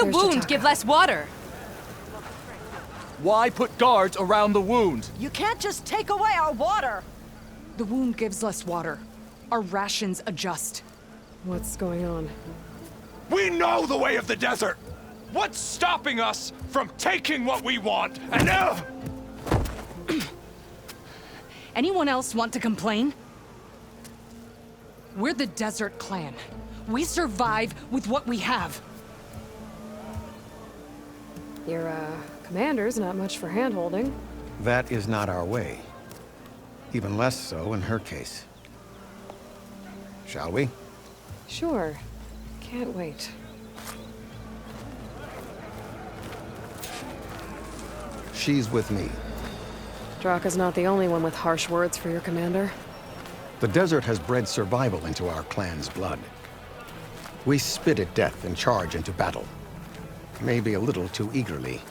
the There's wound Jataka. give less water? Why put guards around the wound? You can't just take away our water! The wound gives less water. Our rations adjust. What's going on? We know the way of the desert! What's stopping us from taking what we want and Anyone else want to complain? We're the Desert Clan. We survive with what we have. Your, commander's not much for hand-holding. That is not our way. Even less so in her case. Shall we? Sure. Can't wait. She's with me. Draka's not the only one with harsh words for your commander. The desert has bred survival into our clan's blood. We spit at death and charge into battle. Maybe a little too eagerly.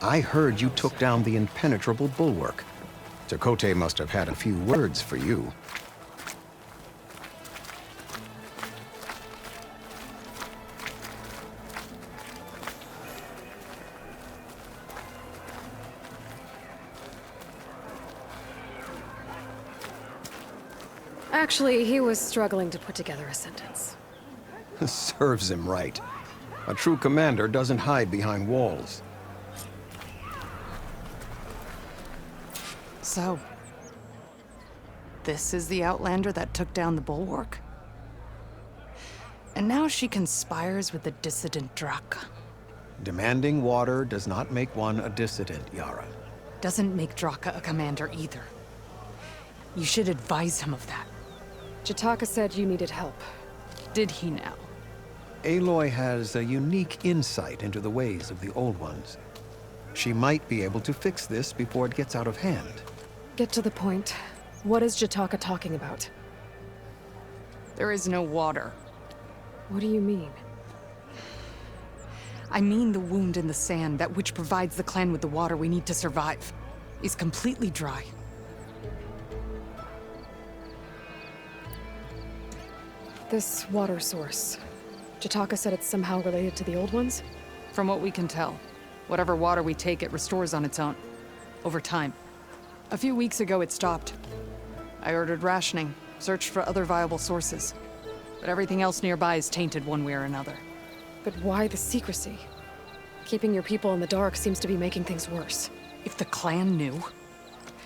I heard you took down the impenetrable bulwark. Chakotay must have had a few words for you. Actually, he was struggling to put together a sentence. Serves him right. A true commander doesn't hide behind walls. So, this is the Outlander that took down the bulwark? And now she conspires with the dissident Draka. Demanding water does not make one a dissident, Yara. Doesn't make Draka a commander either. You should advise him of that. Jataka said you needed help. Did he now? Aloy has a unique insight into the ways of the Old Ones. She might be able to fix this before it gets out of hand. Get to the point. What is Jataka talking about? There is no water. What do you mean? I mean the wound in the sand, that which provides the clan with the water we need to survive, is completely dry. This water source. Jataka said it's somehow related to the Old Ones? From what we can tell, whatever water we take, it restores on its own. Over time. A few weeks ago, it stopped. I ordered rationing, searched for other viable sources. But everything else nearby is tainted one way or another. But why the secrecy? Keeping your people in the dark seems to be making things worse. If the clan knew,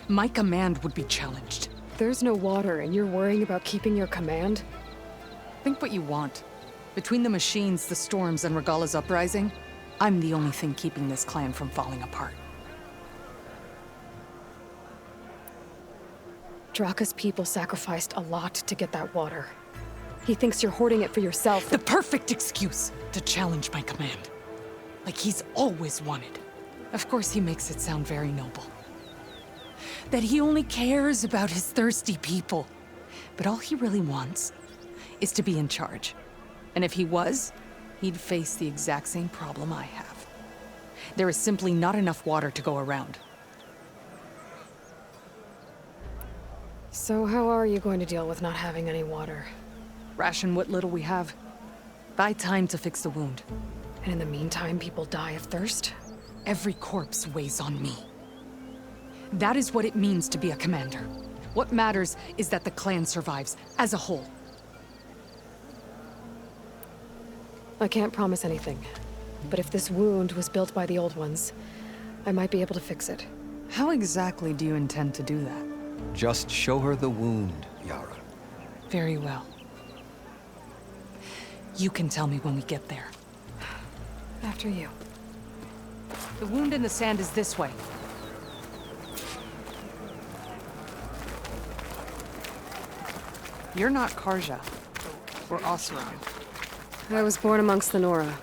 my command would be challenged. There's no water and you're worrying about keeping your command? Think what you want. Between the machines, the storms, and Regala's uprising, I'm the only thing keeping this clan from falling apart. Draka's people sacrificed a lot to get that water. He thinks you're hoarding it for yourself. The perfect excuse to challenge my command. Like he's always wanted. Of course he makes it sound very noble. That he only cares about his thirsty people. But all he really wants is to be in charge. And if he was, he'd face the exact same problem I have. There is simply not enough water to go around. So how are you going to deal with not having any water? Ration what little we have. Buy time to fix the wound. And in the meantime, people die of thirst? Every corpse weighs on me. That is what it means to be a commander. What matters is that the clan survives, as a whole. I can't promise anything. But if this wound was built by the Old Ones, I might be able to fix it. How exactly do you intend to do that? Just show her the wound, Yara. Very well. You can tell me when we get there. After you. The wound in the sand is this way. You're not Karja, or Oseram. I was born amongst the Nora,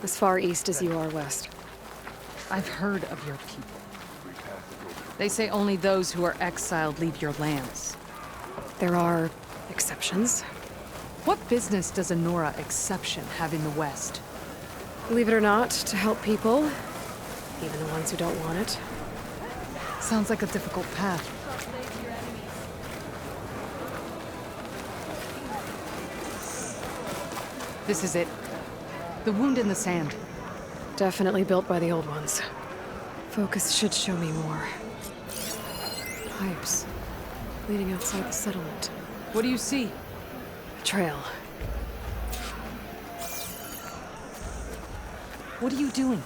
as far east as you are west. I've heard of your people. They say only those who are exiled leave your lands. There are exceptions. What business does a Nora exception have in the West? Believe it or not, to help people, even the ones who don't want it. Sounds like a difficult path. This is it. The wound in the sand. Definitely built by the old ones. Focus should show me more. Pipes. Leading outside the settlement. What do you see? A trail. What are you doing?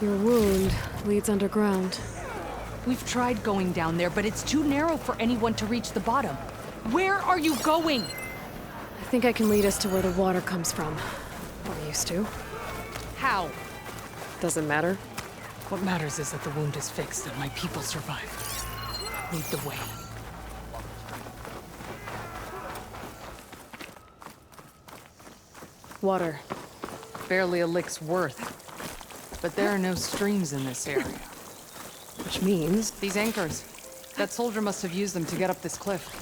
Your wound leads underground. We've tried going down there, but it's too narrow for anyone to reach the bottom. Where are you going? I think I can lead us to where the water comes from. Or used to. How? Doesn't matter. What matters is that the wound is fixed and my people survive. Lead the way. Water. Barely a lick's worth. But there are no streams in this area. Which means These anchors. That soldier must have used them to get up this cliff.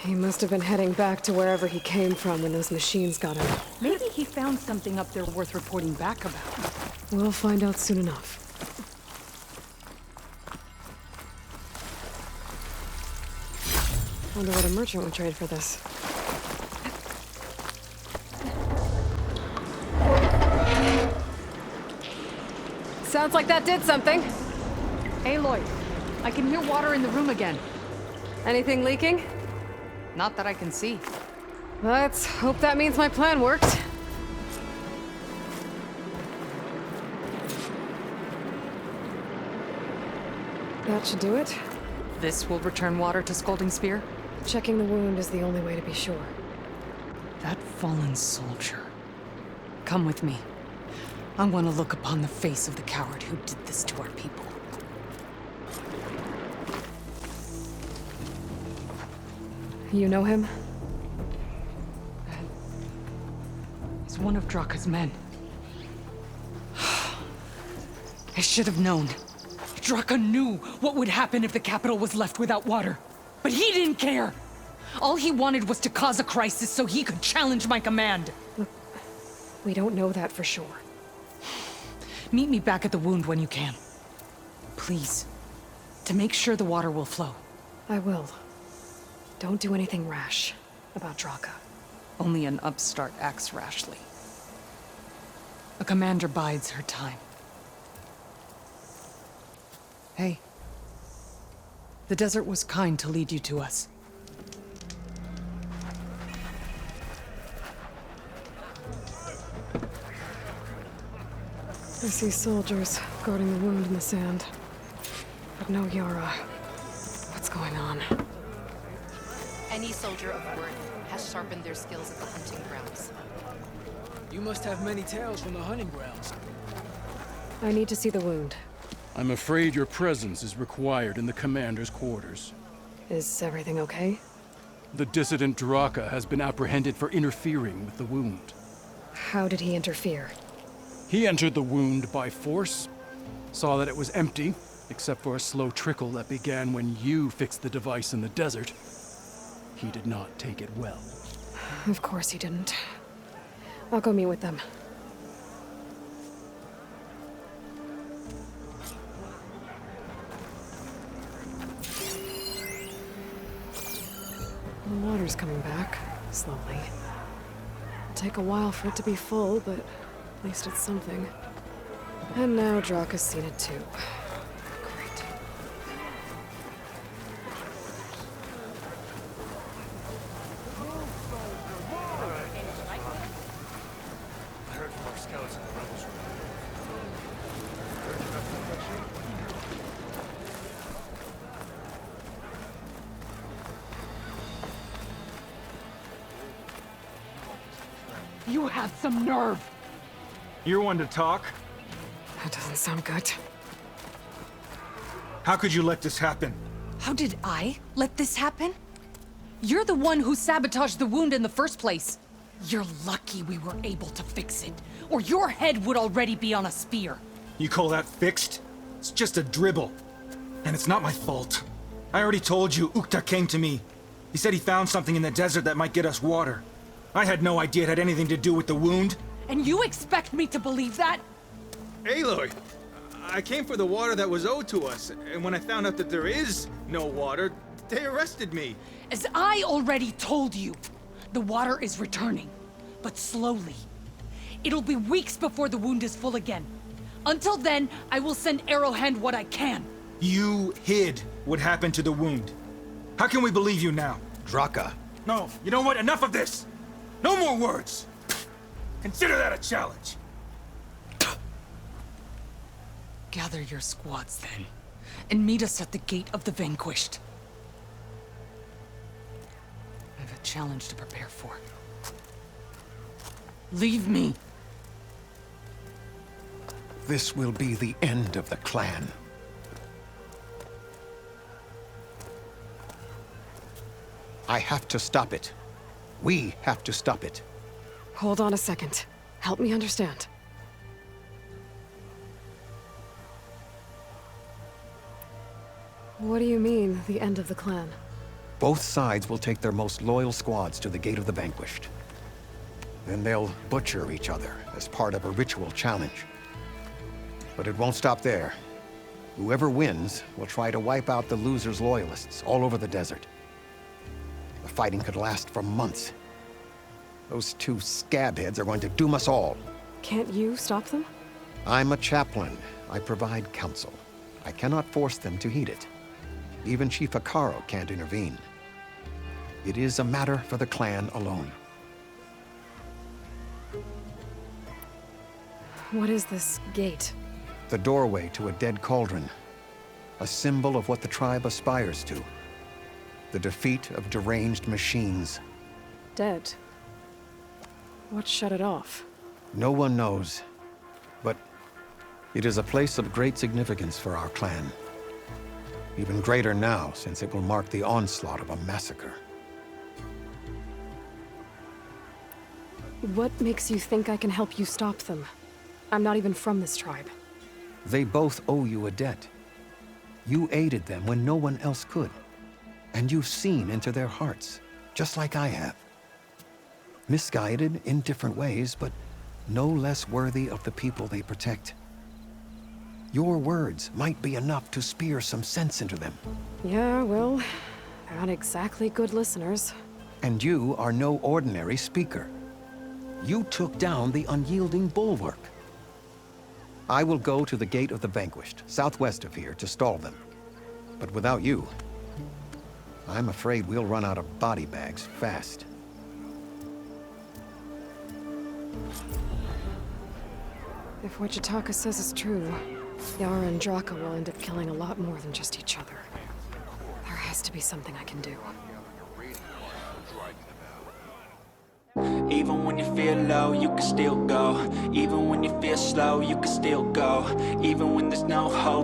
he must have been heading back to wherever he came from when those machines got him. Maybe he found something up there worth reporting back about. We'll find out soon enough. Wonder what a merchant would trade for this. Sounds like that did something. Aloy, I can hear water in the room again. Anything leaking? Not that I can see. Let's hope that means my plan worked. That should do it. This will return water to Scolding Spear? Checking the wound is the only way to be sure. That fallen soldier. Come with me. I want to look upon the face of the coward who did this to our people. You know him? He's one of Draka's men. I should have known. Draka knew what would happen if the capital was left without water. But he didn't care! All he wanted was to cause a crisis so he could challenge my command. Look, we don't know that for sure. Meet me back at the wound when you can. Please. To make sure the water will flow. I will. Don't do anything rash about Draka. Only an upstart acts rashly. A commander bides her time. Hey. The desert was kind to lead you to us. I see soldiers guarding the wound in the sand. But no Yara. What's going on? Any soldier of worth has sharpened their skills at the hunting grounds. You must have many tales from the hunting grounds. I need to see the wound. I'm afraid your presence is required in the commander's quarters. Is everything okay? The dissident Draka has been apprehended for interfering with the wound. How did he interfere? He entered the wound by force, saw that it was empty, except for a slow trickle that began when you fixed the device in the desert. He did not take it well. Of course he didn't. I'll go meet with them. The water's coming back, slowly. It'll take a while for it to be full, but at least it's something. And now Draka's seen it too. Great. I heard from our scouts in the rebels room. You have some nerve! You're one to talk. That doesn't sound good. How could you let this happen? How did I let this happen? You're the one who sabotaged the wound in the first place. You're lucky we were able to fix it, or your head would already be on a spear. You call that fixed? It's just a dribble. And it's not my fault. I already told you, Ukta came to me. He said he found something in the desert that might get us water. I had no idea it had anything to do with the wound. And you expect me to believe that? Aloy, I came for the water that was owed to us, and when I found out that there is no water, they arrested me. As I already told you, the water is returning. but slowly. It'll be weeks before the wound is full again. Until then, I will send Arrowhand what I can. You hid what happened to the wound. How can we believe you now? Draka. No, you know what? Enough of this! No more words! Consider that a challenge. Gather your squads then, and meet us at the Gate of the Vanquished. I have a challenge to prepare for. Leave me. This will be the end of the clan. I have to stop it. We have to stop it. Hold on a second. Help me understand. What do you mean, the end of the clan? Both sides will take their most loyal squads to the Gate of the Vanquished. Then they'll butcher each other as part of a ritual challenge. But it won't stop there. Whoever wins will try to wipe out the loser's loyalists all over the desert. The fighting could last for months. Those two scabheads are going to doom us all. Can't you stop them? I'm a chaplain. I provide counsel. I cannot force them to heed it. Even Chief Akaro can't intervene. It is a matter for the clan alone. What is this gate? The doorway to a dead cauldron. A symbol of what the tribe aspires to. The defeat of deranged machines. Dead. What shut it off? No one knows. But it is a place of great significance for our clan. Even greater now, since it will mark the onslaught of a massacre. What makes you think I can help you stop them? I'm not even from this tribe. They both owe you a debt. You aided them when no one else could. And you've seen into their hearts, just like I have. Misguided in different ways, but no less worthy of the people they protect. Your words might be enough to spear some sense into them. Yeah, well, they're not exactly good listeners. And you are no ordinary speaker. You took down the unyielding bulwark. I will go to the Gate of the Vanquished, southwest of here, to stall them. But without you, I'm afraid we'll run out of body bags fast. If what Jataka says is true, Yara and Draka will end up killing a lot more than just each other. There has to be something I can do. Even when you feel low, you can still go. Even when you feel slow, you can still go. Even when there's no hope.